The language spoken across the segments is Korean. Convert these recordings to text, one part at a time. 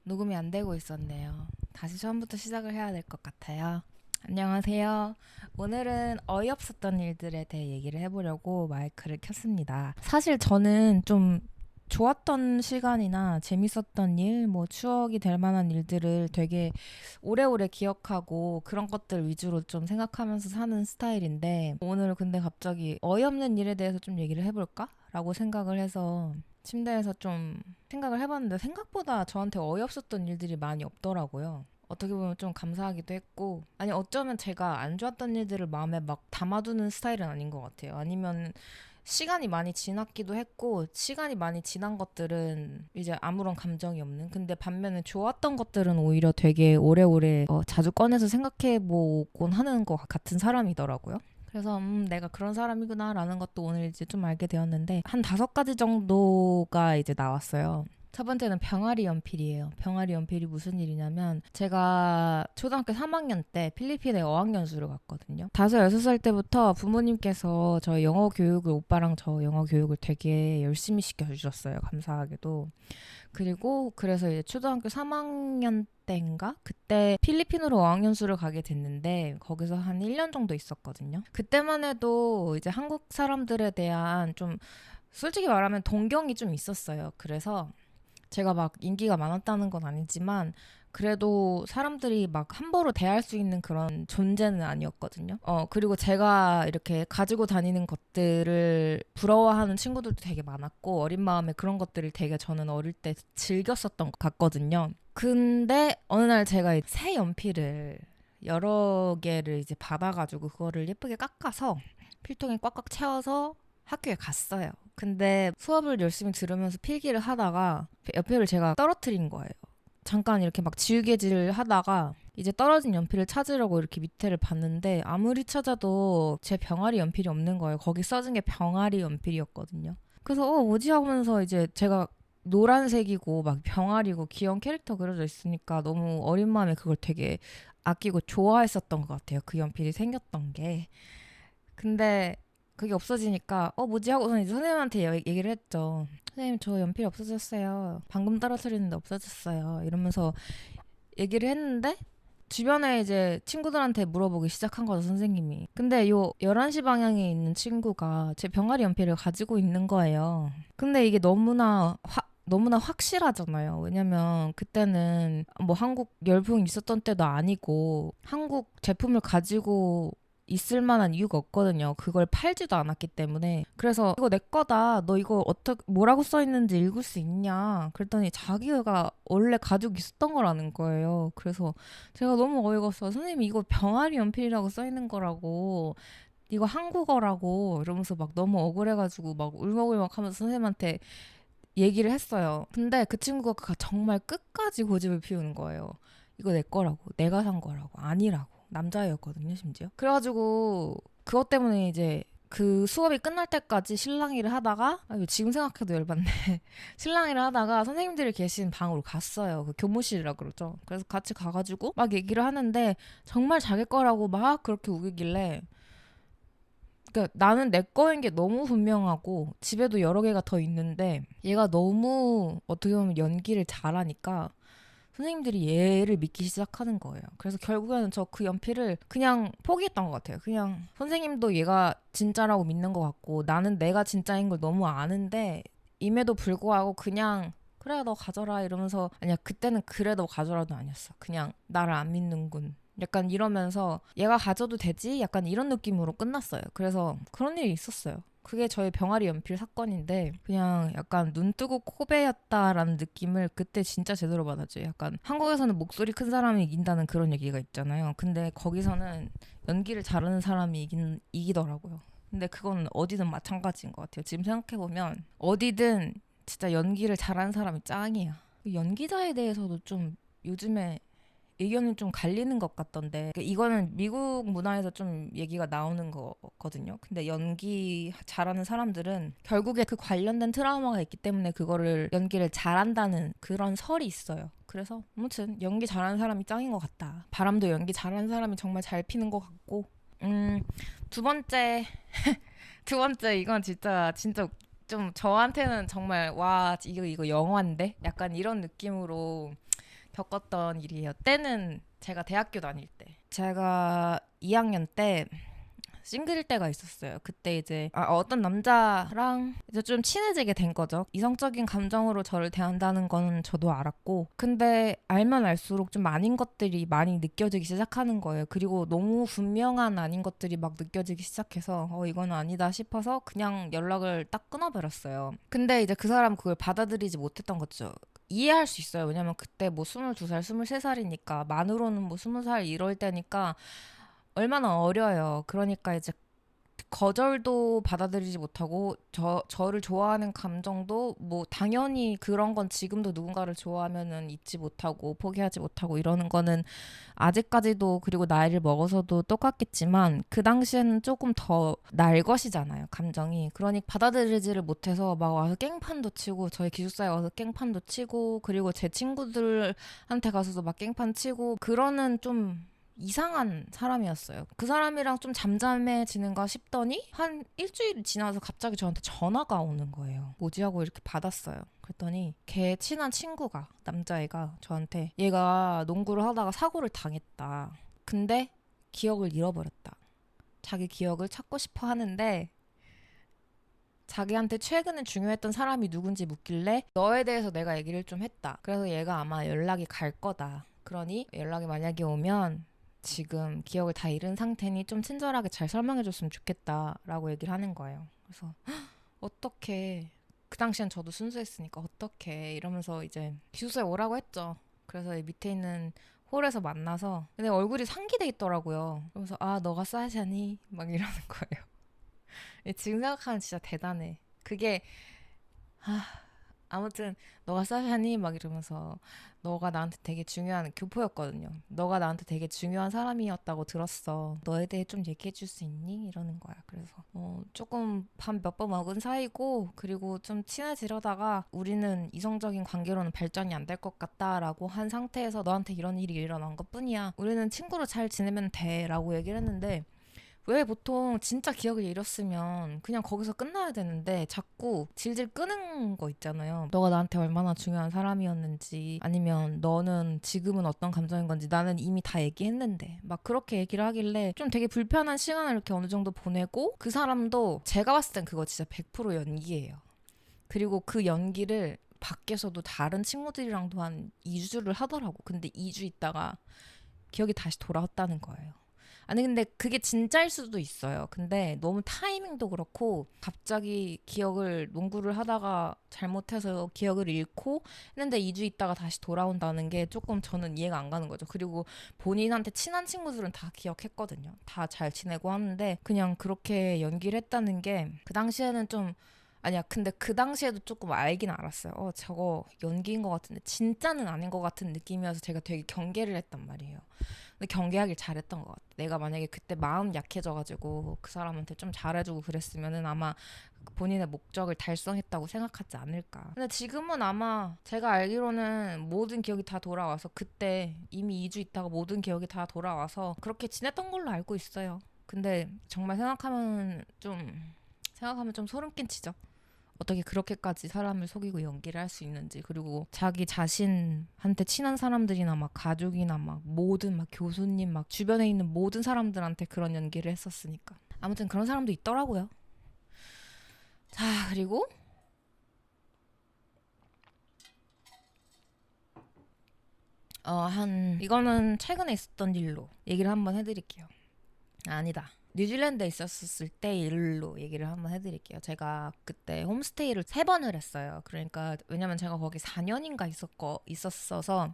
녹음이 안 되고 있었네요. 다시 처음부터 시작을 해야 될 것 같아요. 안녕하세요. 오늘은 어이없었던 일들에 대해 얘기를 해보려고 마이크를 켰습니다. 사실 저는 좀 좋았던 시간이나 재밌었던 일, 뭐 추억이 될 만한 일들을 되게 오래오래 기억하고 그런 것들 위주로 좀 생각하면서 사는 스타일인데 오늘 근데 갑자기 어이없는 일에 대해서 좀 얘기를 해볼까? 라고 생각을 해서 침대에서 좀 생각을 해봤는데 생각보다 저한테 어이없었던 일들이 많이 없더라고요. 어떻게 보면 좀 감사하기도 했고, 아니 어쩌면 제가 안 좋았던 일들을 마음에 막 담아두는 스타일은 아닌 것 같아요. 아니면 시간이 많이 지났기도 했고, 시간이 많이 지난 것들은 이제 아무런 감정이 없는. 근데 반면에 좋았던 것들은 오히려 되게 오래오래 자주 꺼내서 생각해보곤 하는 것 같은 사람이더라고요. 그래서 내가 그런 사람이구나라는 것도 오늘 이제 좀 알게 되었는데 한 5가지 정도가 이제 나왔어요. 첫 번째는 병아리 연필이에요. 병아리 연필이 무슨 일이냐면 제가 초등학교 3학년 때 필리핀에 어학연수를 갔거든요. 5, 6살 때부터 부모님께서 저희 영어 교육을 오빠랑 저 영어 교육을 되게 열심히 시켜주셨어요. 감사하게도. 그리고 그래서 이제 초등학교 3학년 때인가? 그때 필리핀으로 어학연수를 가게 됐는데 거기서 한 1년 정도 있었거든요. 그때만 해도 이제 한국 사람들에 대한 좀 솔직히 말하면 동경이 좀 있었어요. 그래서 제가 막 인기가 많았다는 건 아니지만 그래도 사람들이 막 함부로 대할 수 있는 그런 존재는 아니었거든요. 그리고 제가 이렇게 가지고 다니는 것들을 부러워하는 친구들도 되게 많았고 어린 마음에 그런 것들을 되게 저는 어릴 때 즐겼었던 것 같거든요. 근데 어느 날 제가 새 연필을 여러 개를 이제 받아가지고 그거를 예쁘게 깎아서 필통에 꽉꽉 채워서 학교에 갔어요. 근데 수업을 열심히 들으면서 필기를 하다가 연필을 제가 떨어뜨린 거예요. 잠깐 이렇게 막 지우개질을 하다가 이제 떨어진 연필을 찾으려고 이렇게 밑에를 봤는데 아무리 찾아도 제 병아리 연필이 없는 거예요. 거기 써진 게 병아리 연필이었거든요. 그래서 뭐지 하면서 이제 제가 노란색이고 막 병아리고 귀여운 캐릭터 그려져 있으니까 너무 어린 마음에 그걸 되게 아끼고 좋아했었던 것 같아요. 그 연필이 생겼던 게. 근데 그게 없어지니까 뭐지 하고서 이제 선생님한테 얘기를 했죠. 선생님 저 연필 없어졌어요. 방금 떨어뜨렸는데 없어졌어요. 이러면서 얘기를 했는데 주변에 이제 친구들한테 물어보기 시작한 거죠, 선생님이. 근데 요 11시 방향에 있는 친구가 제 병아리 연필을 가지고 있는 거예요. 근데 이게 너무나 확실하잖아요. 왜냐면 그때는 뭐 한국 열풍이 있었던 때도 아니고 한국 제품을 가지고 있을 만한 이유가 없거든요. 그걸 팔지도 않았기 때문에. 그래서 이거 내 거다. 너 이거 어떻게 뭐라고 써 있는지 읽을 수 있냐? 그랬더니 자기가 원래 가지고 있었던 거라는 거예요. 그래서 제가 너무 어이가 없어서 선생님 이거 병아리 연필이라고 써 있는 거라고. 이거 한국어라고 이러면서 막 너무 억울해가지고 막 울먹울먹 하면서 선생님한테 얘기를 했어요. 근데 그 친구가 정말 끝까지 고집을 피우는 거예요. 이거 내 거라고. 내가 산 거라고. 아니라고. 남자애였거든요, 심지어. 그래가지고 그것 때문에 이제 그 수업이 끝날 때까지 실랑이를 하다가 지금 생각해도 열받네. 실랑이를 하다가 선생님들이 계신 방으로 갔어요. 그 교무실이라 그러죠. 그래서 같이 가가지고 막 얘기를 하는데 정말 자기 거라고 막 그렇게 우기길래 그러니까 나는 내 거인 게 너무 분명하고 집에도 여러 개가 더 있는데 얘가 너무 어떻게 보면 연기를 잘하니까 선생님들이 얘를 믿기 시작하는 거예요. 그래서 결국에는 저 그 연필을 그냥 포기했던 것 같아요. 그냥 선생님도 얘가 진짜라고 믿는 것 같고 나는 내가 진짜인 걸 너무 아는데 임에도 불구하고 그냥 그래 너 가져라 이러면서 아니야 그때는 그래 너 가져라도 아니었어. 그냥 나를 안 믿는군. 약간 이러면서 얘가 가져도 되지? 약간 이런 느낌으로 끝났어요. 그래서 그런 일이 있었어요. 그게 저의 병아리 연필 사건인데 그냥 약간 눈 뜨고 코 베였다라는 느낌을 그때 진짜 제대로 받았죠. 약간 한국에서는 목소리 큰 사람이 이긴다는 그런 얘기가 있잖아요. 근데 거기서는 연기를 잘하는 사람이 이기더라고요. 근데 그건 어디든 마찬가지인 것 같아요. 지금 생각해보면 어디든 진짜 연기를 잘하는 사람이 짱이야. 연기자에 대해서도 좀 요즘에 의견이 좀 갈리는 것 같던데 이거는 미국 문화에서 좀 얘기가 나오는 거거든요. 근데 연기 잘하는 사람들은 결국에 그 관련된 트라우마가 있기 때문에 그거를 연기를 잘한다는 그런 설이 있어요. 그래서 아무튼 연기 잘하는 사람이 짱인 것 같다. 바람도 연기 잘하는 사람이 정말 잘 피는 것 같고 두 번째 두 번째 이건 진짜 좀 저한테는 정말 와 이거 영화인데 약간 이런 느낌으로 겪었던 일이에요. 때는 제가 대학교 다닐 때. 제가 2학년 때 싱글일 때가 있었어요. 그때 이제 어떤 남자랑 이제 좀 친해지게 된 거죠. 이성적인 감정으로 저를 대한다는 거는 저도 알았고, 근데 알면 알수록 좀 아닌 것들이 많이 느껴지기 시작하는 거예요. 그리고 너무 분명한 아닌 것들이 막 느껴지기 시작해서 이건 아니다 싶어서 그냥 연락을 딱 끊어버렸어요. 근데 이제 그 사람 그걸 받아들이지 못했던 거죠. 이해할 수 있어요. 왜냐면 그때 뭐 22살, 23살이니까 만으로는 뭐 20살 이럴 때니까 얼마나 어려요. 그러니까 이제 거절도 받아들이지 못하고 저를 좋아하는 감정도 뭐 당연히 그런 건 지금도 누군가를 좋아하면은 잊지 못하고 포기하지 못하고 이러는 거는 아직까지도 그리고 나이를 먹어서도 똑같겠지만 그 당시에는 조금 더 날 것이잖아요, 감정이. 그러니 받아들이지를 못해서 막 와서 깽판도 치고 저희 기숙사에 와서 깽판도 치고 그리고 제 친구들한테 가서도 막 깽판 치고 그러는 좀 이상한 사람이었어요. 그 사람이랑 좀 잠잠해지는가 싶더니 한 일주일이 지나서 갑자기 저한테 전화가 오는 거예요. 뭐지 하고 이렇게 받았어요. 그랬더니 걔 친한 친구가 남자애가 저한테 얘가 농구를 하다가 사고를 당했다. 근데 기억을 잃어버렸다. 자기 기억을 찾고 싶어 하는데 자기한테 최근에 중요했던 사람이 누군지 묻길래 너에 대해서 내가 얘기를 좀 했다. 그래서 얘가 아마 연락이 갈 거다. 그러니 연락이 만약에 오면 지금 기억을 다 잃은 상태니 좀 친절하게 잘 설명해줬으면 좋겠다라고 얘기를 하는 거예요. 그래서 어떻게 그 당시엔 저도 순수했으니까 어떻게 이러면서 이제 기숙사에 오라고 했죠. 그래서 밑에 있는 홀에서 만나서 근데 얼굴이 상기돼 있더라고요. 그러면서 너가 싸샤니? 막 이러는 거예요. 지금 생각하면 진짜 대단해. 그게 아무튼 너가 싸샤니? 막 이러면서 너가 나한테 되게 중요한 교포였거든요. 너가 나한테 되게 중요한 사람이었다고 들었어. 너에 대해 좀 얘기해 줄 수 있니? 이러는 거야. 그래서 조금 밥 몇 번 먹은 사이고 그리고 좀 친해지려다가 우리는 이성적인 관계로는 발전이 안 될 것 같다라고 한 상태에서 너한테 이런 일이 일어난 것뿐이야. 우리는 친구로 잘 지내면 돼 라고 얘기를 했는데 왜 보통 진짜 기억을 잃었으면 그냥 거기서 끝나야 되는데 자꾸 질질 끄는 거 있잖아요. 너가 나한테 얼마나 중요한 사람이었는지 아니면 너는 지금은 어떤 감정인 건지 나는 이미 다 얘기했는데 막 그렇게 얘기를 하길래 좀 되게 불편한 시간을 이렇게 어느 정도 보내고 그 사람도 제가 봤을 땐 그거 진짜 100% 연기예요. 그리고 그 연기를 밖에서도 다른 친구들이랑도 한 2주를 하더라고. 근데 2주 있다가 기억이 다시 돌아왔다는 거예요. 아니 근데 그게 진짜일 수도 있어요. 근데 너무 타이밍도 그렇고 갑자기 기억을 농구를 하다가 잘못해서 기억을 잃고 했는데 2주 있다가 다시 돌아온다는 게 조금 저는 이해가 안 가는 거죠. 그리고 본인한테 친한 친구들은 다 기억했거든요. 다 잘 지내고 하는데 그냥 그렇게 연기를 했다는 게 그 당시에는 좀 아니야. 근데 그 당시에도 조금 알긴 알았어요. 저거 연기인 것 같은데 진짜는 아닌 것 같은 느낌이어서 제가 되게 경계를 했단 말이에요. 근데 경계하길 잘했던 것 같아. 내가 만약에 그때 마음 약해져가지고 그 사람한테 좀 잘해주고 그랬으면은 아마 본인의 목적을 달성했다고 생각하지 않을까. 근데 지금은 아마 제가 알기로는 모든 기억이 다 돌아와서 그때 이미 2주 있다가 모든 기억이 다 돌아와서 그렇게 지냈던 걸로 알고 있어요. 근데 정말 생각하면 좀 소름 끼치죠. 어떻게 그렇게까지 사람을 속이고 연기를 할 수 있는지. 그리고 자기 자신한테 친한 사람들이나 막 가족이나 막 모든 막 교수님 막 주변에 있는 모든 사람들한테 그런 연기를 했었으니까. 아무튼 그런 사람도 있더라고요. 자, 그리고 이거는 최근에 있었던 일로 얘기를 한번 해드릴게요. 아니다. 뉴질랜드에 있었을 때 일로 얘기를 한번 해드릴게요. 제가 그때 홈스테이를 3번을 했어요. 그러니까 왜냐면 제가 거기 4년인가 있었어서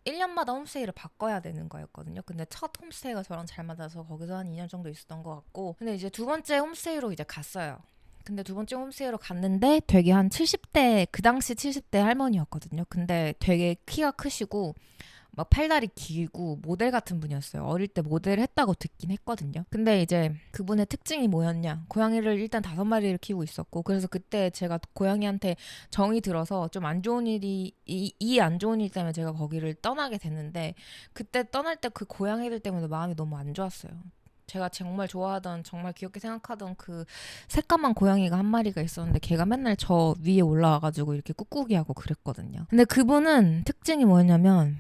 1년마다 홈스테이를 바꿔야 되는 거였거든요. 근데 첫 홈스테이가 저랑 잘 맞아서 거기서 한 2년 정도 있었던 것 같고 근데 이제 두 번째 홈스테이로 이제 갔어요. 근데 두 번째 홈스테이로 갔는데 되게 한 70대 그 당시 70대 할머니였거든요. 근데 되게 키가 크시고 막 팔다리 길고 모델 같은 분이었어요. 어릴 때 모델을 했다고 듣긴 했거든요. 근데 이제 그분의 특징이 뭐였냐? 고양이를 일단 5마리를 키우고 있었고 그래서 그때 제가 고양이한테 정이 들어서 좀 안 좋은 일이 이 안 좋은 일 때문에 제가 거기를 떠나게 됐는데 그때 떠날 때 그 고양이들 때문에 마음이 너무 안 좋았어요. 제가 정말 좋아하던 정말 귀엽게 생각하던 그 새까만 고양이가 한 마리가 있었는데 걔가 맨날 저 위에 올라와가지고 이렇게 꾹꾹이 하고 그랬거든요. 근데 그분은 특징이 뭐였냐면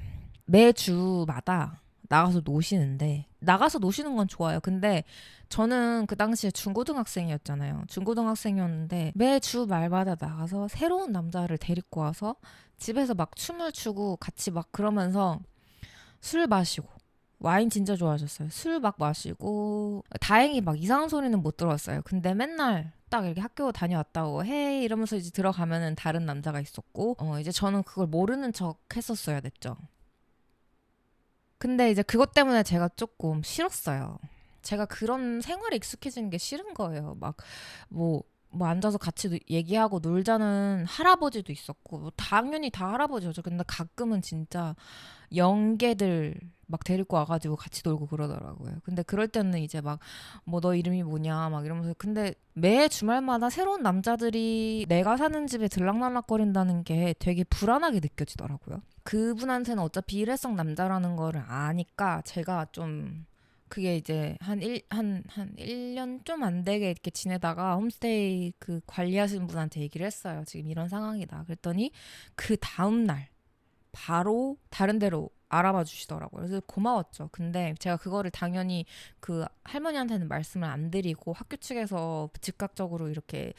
매주마다 나가서 노시는데 나가서 노시는 건 좋아요. 근데 저는 그 당시에 중고등학생이었잖아요. 중고등학생이었는데 매주 말마다 나가서 새로운 남자를 데리고 와서 집에서 막 춤을 추고 같이 막 그러면서 술 마시고 와인 진짜 좋아하셨어요. 술 막 마시고 다행히 막 이상한 소리는 못 들었어요. 근데 맨날 딱 이렇게 학교 다녀왔다고 헤이 이러면서 이제 들어가면은 다른 남자가 있었고 이제 저는 그걸 모르는 척 했었어야 됐죠. 근데 이제 그것 때문에 제가 조금 싫었어요. 제가 그런 생활에 익숙해지는 게 싫은 거예요. 막 뭐 앉아서 같이 얘기하고 놀자는 할아버지도 있었고 뭐 당연히 다 할아버지였죠. 근데 가끔은 진짜 영계들 막 데리고 와가지고 같이 놀고 그러더라고요. 근데 그럴 때는 이제 막 뭐 너 이름이 뭐냐 막 이러면서 근데 매 주말마다 새로운 남자들이 내가 사는 집에 들락날락거린다는 게 되게 불안하게 느껴지더라고요. 그분한테는 어차피 일회성 남자라는 거를 아니까 제가 좀 그게 이제 한 1년 좀 안 되게 이렇게 지내다가 홈스테이 그 관리하시는 분한테 얘기를 했어요. 지금 이런 상황이다. 그랬더니 그 다음날 바로 다른 데로 알아봐 주시더라고요. 그래서 고마웠죠. 근데 제가 그거를 당연히 그 할머니한테는 말씀을 안 드리고 학교 측에서 즉각적으로 이렇게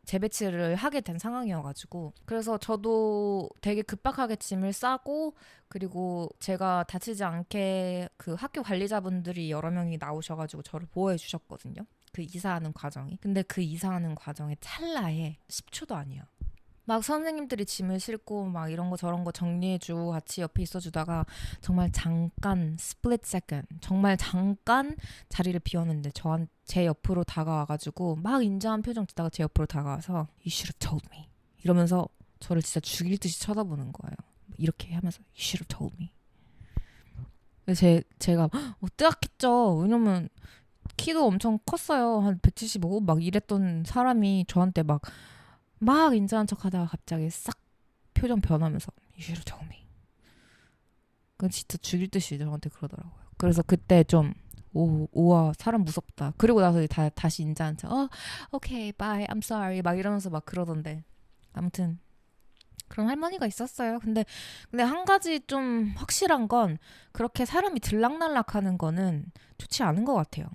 재배치를 하게 된 상황이어가지고 그래서 저도 되게 급박하게 짐을 싸고 그리고 제가 다치지 않게 그 학교 관리자분들이 여러 명이 나오셔가지고 저를 보호해 주셨거든요. 그 이사하는 과정이. 근데 그 이사하는 과정의 찰나에 10초도 아니에요. 막 선생님들이 짐을 싣고 막 이런 거 저런 거 정리해주고 같이 옆에 있어주다가 정말 잠깐 split second 정말 잠깐 자리를 비웠는데 제 옆으로 다가와가지고 막 인자한 표정 짓다가 제 옆으로 다가와서 You should have told me 이러면서 저를 진짜 죽일 듯이 쳐다보는 거예요. 이렇게 하면서 You should have told me. 제가 뜨악했죠. 왜냐면 키도 엄청 컸어요. 한 175 막 이랬던 사람이 저한테 막 인자한 척 하다가 갑자기 싹 표정 변하면서 You should have told me. 그건 진짜 죽일 듯이 저한테 그러더라고요. 그래서 그때 좀 우와 사람 무섭다. 그리고 나서 다시 인자한 척 okay bye I'm sorry 막 이러면서 막 그러던데 아무튼 그런 할머니가 있었어요. 근데 한 가지 좀 확실한 건 그렇게 사람이 들락날락하는 거는 좋지 않은 것 같아요.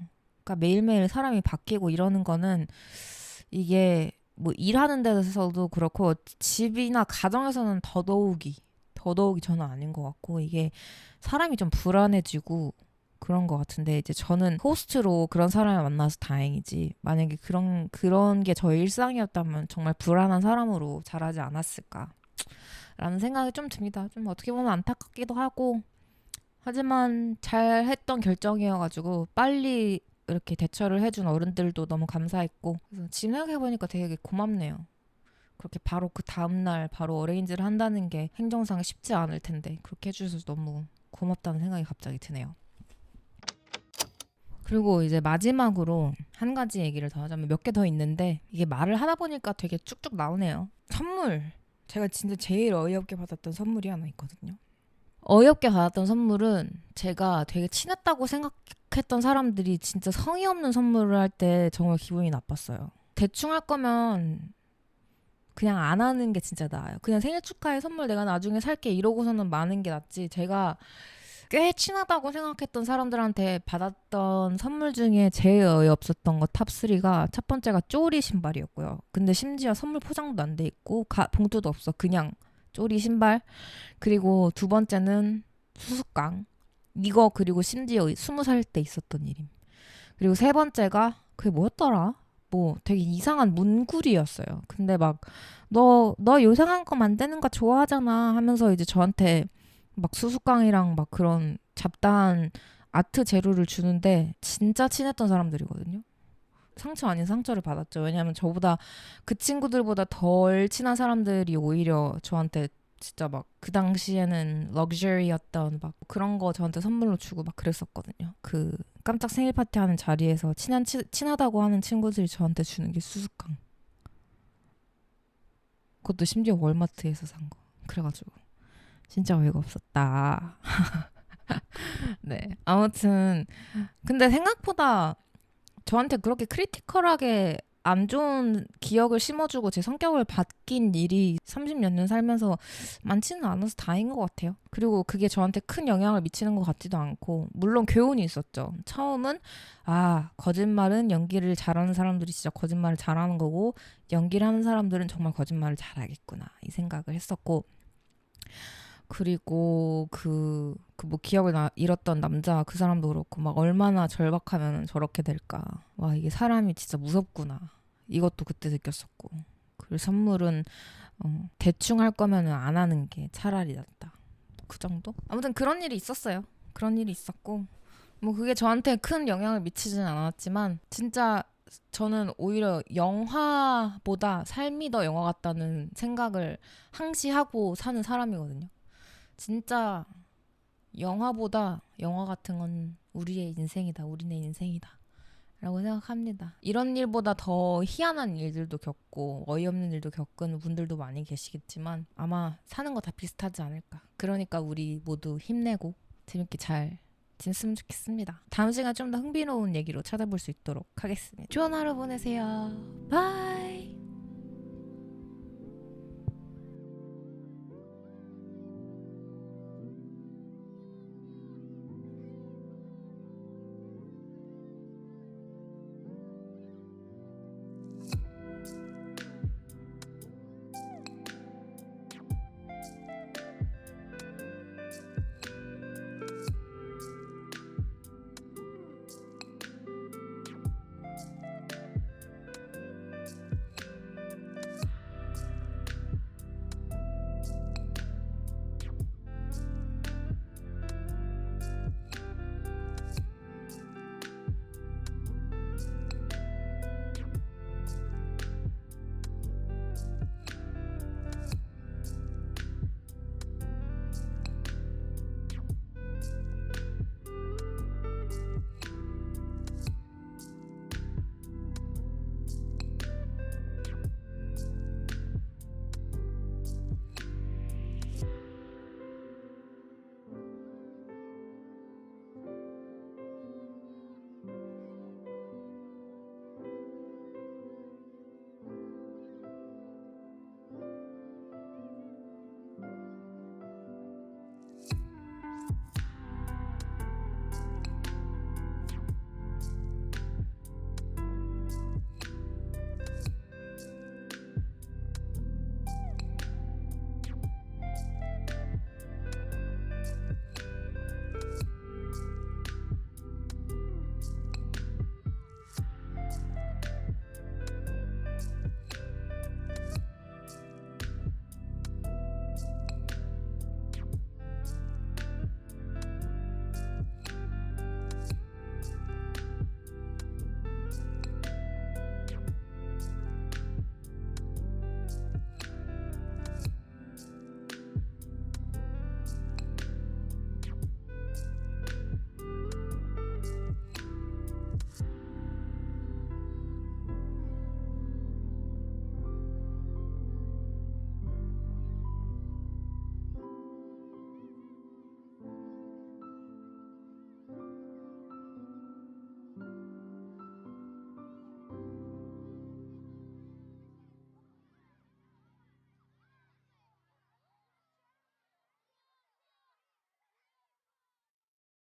그러니까 매일매일 사람이 바뀌고 이러는 거는 이게 뭐 일하는 데서도 그렇고 집이나 가정에서는 더더욱이 저는 아닌 것 같고 이게 사람이 좀 불안해지고 그런 것 같은데 이제 저는 호스트로 그런 사람을 만나서 다행이지 만약에 그런 게 저의 일상이었다면 정말 불안한 사람으로 자라지 않았을까 라는 생각이 좀 듭니다. 좀 어떻게 보면 안타깝기도 하고 하지만 잘했던 결정이어가지고 빨리 이렇게 대처를 해준 어른들도 너무 감사했고 그래서 지금 생각해보니까 되게 고맙네요. 그렇게 바로 그 다음날 바로 어레인지를 한다는 게 행정상 쉽지 않을 텐데 그렇게 해주셔서 너무 고맙다는 생각이 갑자기 드네요. 그리고 이제 마지막으로 한 가지 얘기를 더 하자면 몇 개 더 있는데 이게 말을 하다 보니까 되게 쭉쭉 나오네요. 선물! 제가 진짜 제일 어이없게 받았던 선물이 하나 있거든요. 어이없게 받았던 선물은 제가 되게 친했다고 생각했던 사람들이 진짜 성의 없는 선물을 할 때 정말 기분이 나빴어요. 대충 할 거면 그냥 안 하는 게 진짜 나아요. 그냥 생일 축하해 선물 내가 나중에 살게 이러고서는 마는 게 낫지. 제가 꽤 친하다고 생각했던 사람들한테 받았던 선물 중에 제일 어이없었던 거 탑3가 첫 번째가 쪼리 신발이었고요. 근데 심지어 선물 포장도 안 돼 있고 봉투도 없어. 그냥 쪼리 신발. 그리고 두 번째는 수수깡. 이거 그리고 심지어 20살 때 있었던 일임. 그리고 세 번째가 그게 뭐였더라? 뭐 되게 이상한 문구리였어요. 근데 막 너 요상한 거 만드는 거 좋아하잖아 하면서 이제 저한테 막 수수깡이랑 막 그런 잡다한 아트 재료를 주는데 진짜 친했던 사람들이거든요. 상처 아닌 상처를 받았죠. 왜냐하면 저보다 그 친구들보다 덜 친한 사람들이 오히려 저한테 진짜 막 그 당시에는 럭셔리였던 막 그런 거 저한테 선물로 주고 막 그랬었거든요. 그 깜짝 생일 파티 하는 자리에서 친하다고 하는 친구들이 저한테 주는 게 수수깡. 그것도 심지어 월마트에서 산 거. 그래가지고 진짜 어이가 없었다. 네. 아무튼 근데 생각보다 저한테 그렇게 크리티컬하게 안 좋은 기억을 심어주고 제 성격을 바뀐 일이 30몇 년 살면서 많지는 않아서 다행인 것 같아요. 그리고 그게 저한테 큰 영향을 미치는 것 같지도 않고, 물론 교훈이 있었죠. 처음은 거짓말은 연기를 잘하는 사람들이 진짜 거짓말을 잘하는 거고, 연기를 하는 사람들은 정말 거짓말을 잘하겠구나, 이 생각을 했었고, 그리고 뭐 기억을 잃었던 남자, 그 사람도 그렇고, 막 얼마나 절박하면 저렇게 될까. 와, 이게 사람이 진짜 무섭구나, 이것도 그때 느꼈었고. 그리고 선물은 대충 할 거면은 안 하는 게 차라리 낫다, 그 정도? 아무튼 그런 일이 있었어요. 그런 일이 있었고, 뭐 그게 저한테 큰 영향을 미치진 않았지만, 진짜 저는 오히려 영화보다 삶이 더 영화 같다는 생각을 항시 하고 사는 사람이거든요. 진짜 영화보다 영화 같은 건 우리의 인생이다, 우리네 인생이다 라고 생각합니다. 이런 일보다 더 희한한 일들도 겪고 어이없는 일도 겪은 분들도 많이 계시겠지만, 아마 사는 거 다 비슷하지 않을까. 그러니까 우리 모두 힘내고 재밌게 잘 지냈으면 좋겠습니다. 다음 시간 좀 더 흥미로운 얘기로 찾아볼 수 있도록 하겠습니다. 좋은 하루 보내세요. 바이.